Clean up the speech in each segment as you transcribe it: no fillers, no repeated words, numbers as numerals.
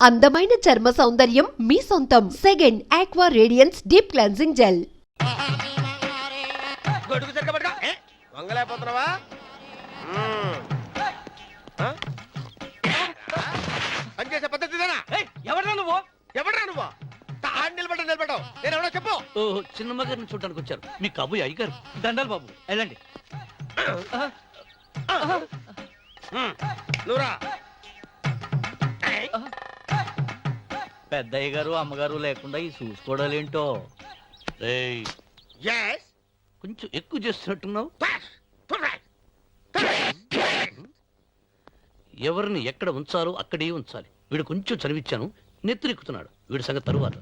అందమైన చర్మ సౌందర్యం మీ సొంతం. Second aqua radiance deep cleansing gel. గొడుగు సరిగ్గా పట్టుకో. వంగలేకపోతున్నావా? పనిచేసే పద్ధతి ఎవడరా నువ్వు? నిలబడ్డావు నేను ఎవడో చెప్పు. చిన్నమ్మ గారిని చూడడానికి వచ్చారు మీ కబుయ్య అయ్యగారు. దండాలు బాబు, వెళ్ళండి. నువ్వురా. పెద్దయ్య గారు అమ్మగారు లేకుండా ఈ చూసుకోవడాలేంటో. కొంచెం ఎక్కువ చేస్తున్నట్టున్నావు. ఎవరిని ఎక్కడ ఉంచాలో అక్కడే ఉంచాలి. వీడు కొంచెం చదివిచ్చాను, నెత్తురెక్కుతున్నాడు. వీడి సంగతి తరువాత.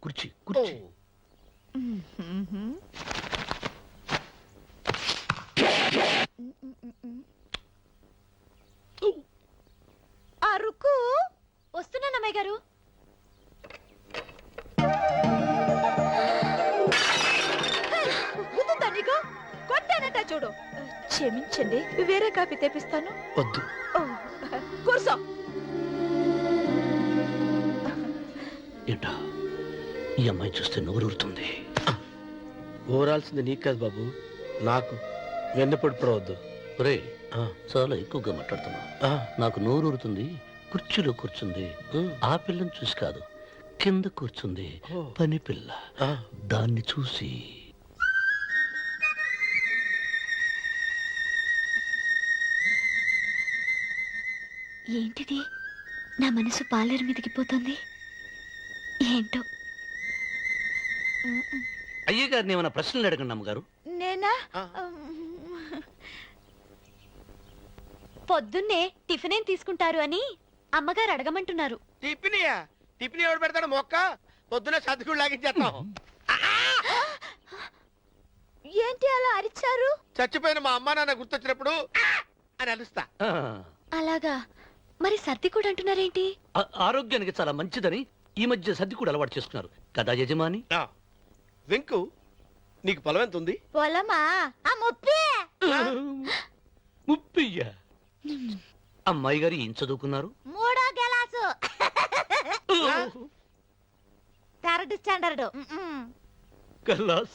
కుర్చీ కుర్చీ. అరుకు వస్తున్నాను అమ్మాయి గారు. నీకు కొట్టానట చూడు. క్షమించండి, వేరే కాపీ తెప్పిస్తాను. వద్దు. కూర్చో. ఏంటా ఈ అమ్మాయి చూస్తే నోరూరుతుంది. ఊరాల్సింది నీకు కాదు బాబు, నాకు. వెన్నపొడి పడవద్దు. రే, చాలా ఎక్కువగా మాట్లాడుతున్నా. నాకు నోరూరుతుంది. కుర్చీలో కూర్చుంది. ఆ పిల్లని చూసి కాదు, కింద కూర్చుంది పని పిల్ల. దాన్ని చూసి. ఏంటిది? నా మనసు పాలేరు మీదకి పోతుంది. ఏంటో. అయ్య గారిని ఏమైనా ప్రశ్నలు అడగండి అమ్మగారు. నేనా? పొద్దున్నే టిఫిన్ ఏం తీసుకుంటారు అని అమ్మగారు అడగమంటున్నారు. టిఫినియా? టిఫిన్ ఎవడు పెడతాడు మొక్క? పొద్దున సర్దుకుడు లాగించేస్తాం. ఏంటి అలా అరిచారు? చచ్చిపోయిన మా అమ్మా నాన్న గుర్తొచ్చినప్పుడు అని అలుస్తా. అలాగా? మరి సర్ది కూడా అంటున్నారేంటి? ఆరోగ్యానికి చాలా మంచిదని ఈ మధ్య సర్ది కూడా అలవాటు చేసుకున్నారు కదా యజమాని. వెంకు, నీకు పొలం ఎంత ఉంది? పొలమా? ముప్పయ్య. అమ్మాయి గారు ఏం చదువుకున్నారు? 3వ క్లాసు, 3rd స్టాండర్డ్. కల్లాస.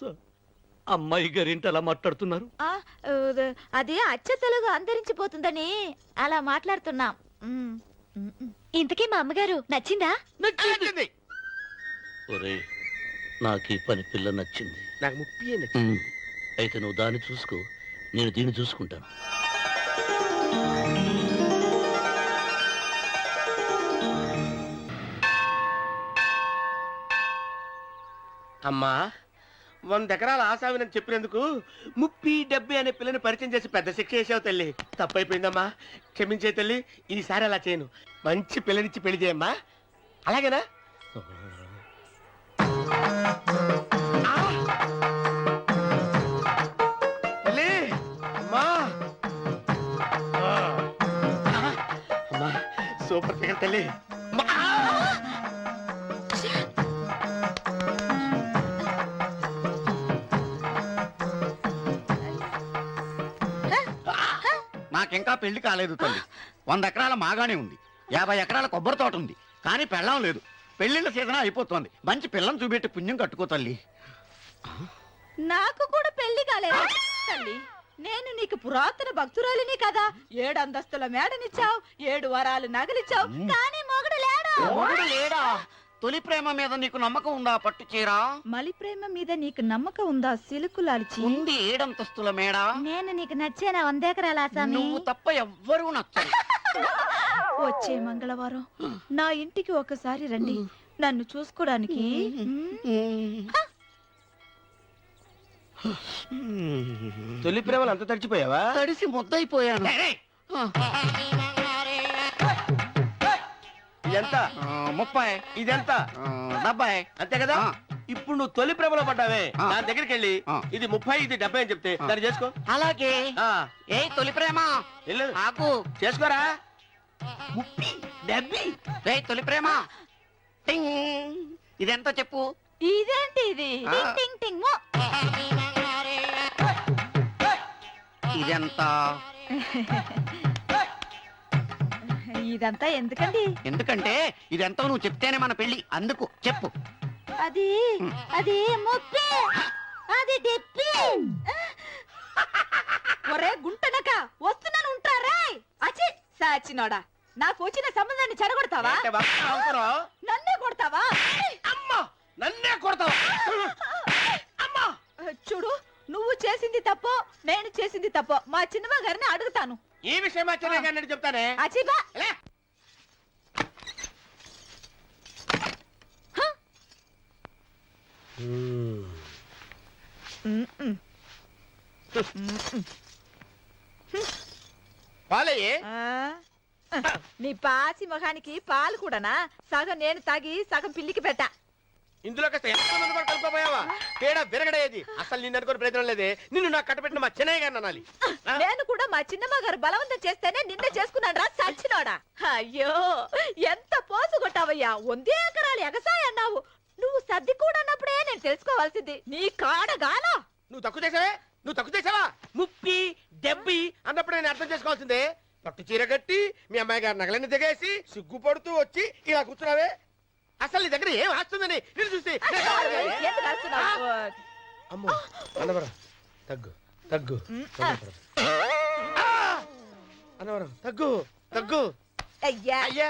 అమ్మాయి గారు ఏంటి అలా మాట్లాడుతున్నారు? అది అచ్చ తెలుగు అంతరించిపోతుందని అలా మాట్లాడుతున్నాం. ఇంతకీ మా అమ్మగారు నచ్చిందా? నచ్చింది. ఒరే, నాకు ఈ పని పిల్ల నచ్చింది. నాకు 30 నచ్చింది. అయితే నువ్వు దాన్ని చూసుకో, నేను దీన్ని చూసుకుంటాను. అమ్మా, 100 ఎకరాల ఆసావినని చెప్పినందుకు 30-70 అనే పిల్లని పరిచయం చేసి పెద్ద శిక్ష చేసావు తల్లి. తప్పైపోయిందమ్మా, క్షమించే తల్లి. ఈసారి అలా చేయను. మంచి పిల్లనిచ్చి పెళ్లి చేయమ్మా. అలాగేనా? తల్లి, అమ్మా, అమ్మా, సూపర్ ఫిగర్ తల్లి. నాకింకా పెళ్లి కాలేదు తల్లి. 100 ఎకరాల మాగానే ఉంది, 50 ఎకరాల కొబ్బరి తోట ఉంది, కానీ పెళ్ళం లేదు. పెళ్లిళ్ళ సీజన్ అయిపోతుంది. మంచి పిల్లని చూపెట్టి పుణ్యం కట్టుకో తల్లి. నాకు కూడా పెళ్లి కాలేదు తల్లి. నేను నీకు పురాతన భక్తురాలిని కదా. 7 అంతస్తుల మేడనిచ్చావు, 7 వరాలు నగలిచ్చావు, కానీ మొగుడు లేడు. మొగుడు లేడా? తొలి ప్రేమ మీద నీకు నమ్మకం ఉందా? పట్టు చీరా. మలి ప్రేమ మీద నీకు నమ్మకం ఉందా? సిలుకులాల్చి ఉంది 7 అంతస్తుల మేడ. నేను నీకు నచ్చేనా? 100 ఎకరాల ఆసామి. నువ్వు తప్ప ఎవ్వరూ నచ్చరు. వచ్చే మంగళవారం నా ఇంటికి ఒకసారి రండి, నన్ను చూసుకోవడానికి. తొలి ప్రేమలు అంత తడిచిపోయావా? తడిసి ముద్దయిపోయాను. ఎంత 30, ఇదెంత 70. అంతే కదా ఆ. ఇప్పుడు నువ్వు తొలి ప్రభలో పడ్డావే ఆ. దాని దగ్గరికి వెళ్ళి ఆ. ఇది 30 ఇది 70 అని చెప్తే దాన్ని చేసుకో అలాగే. ఆ, ఏ తొలి ప్రేమ వెళ్ళు. ఆకు. చేసుకోరా 30 70 రే తొలి ప్రేమ టింగ్. ఇదెంత చెప్పు. ఇదేంటి ఇది ఆ. టింగ్ టింగ్ టింగ్ మో. ఇదెంత. ఇదంతా ఎందుకండి? ఎందుకంటే ఇదెంతో నువ్వు చెప్తేనే మన పెళ్లి. అందుకు చెప్పు. అది అది ముప్పి, అది డిప్పి. ఒరే గుంటనక వస్తున్నాను ఉంటారా? అచి సాచినోడా, నాకు వచ్చిన సంబంధాన్ని చెడగొడతావా? అంటే బాగా నవ్వుతున్నావు. నన్నే కొడతావా? అమ్మా నన్నే కొడతావు అమ్మా. చూడు, నువ్వు చేసింది తప్పో నేను చేసింది తప్పో మా చిన్నమ్మ గారిని అడుగుతాను. ఈ విషయం మా చెన్నై గారిని చెప్తానే. అచిబా లే. పాలయ్యే నీ పాసి మొహానికి పాలు కూడానా? సగం నేను తాగి సగం పిల్లికి పెట్టా. ఇందులో కాస్త ఎంతమంది కూడా కలుపుకోపోయావా? పేడ విరగడేది. అసలు నిన్ను అనుకుని ప్రయత్నం లేదే. నిన్ను నాకు కట్టబెట్టిన మా చెన్నై గారిని అనాలి. ఆ? నేను కూడా మా చిన్నమ్మ గారు బలవంతం చేస్తేనే నిన్నే చేసుకున్నాను రా సచ్చినోడా. అయ్యో ఎంత పోసు కొట్టావయ్యా. 100 ఎకరాలు ఎగసాయ అన్నావు. నువ్వు సర్ది కూడా అన్నప్పుడే నేను తెలుసుకోవాల్సింది. నీ కాడగానా? నువ్వు తక్కువ చేసావే. నువ్వు తక్కువ చేసావా? 30 70 అన్నప్పుడు నేను అర్థం చేసుకోవాల్సిందే. పట్టు చీర కట్టి మీ అమ్మాయి గారి నగలన్నీ దిగేసి సిగ్గుపడుతూ వచ్చి ఇలా కూర్చున్నావే. అసలు నీ దగ్గర ఏం ఆస్తుందని నేను చూసి ఎందుకు అరుస్తున్నావు? అమ్మో అన్నవరం తగ్గు తగ్గు అన్నవరం తగ్గు తగ్గు అయ్యా అయ్యా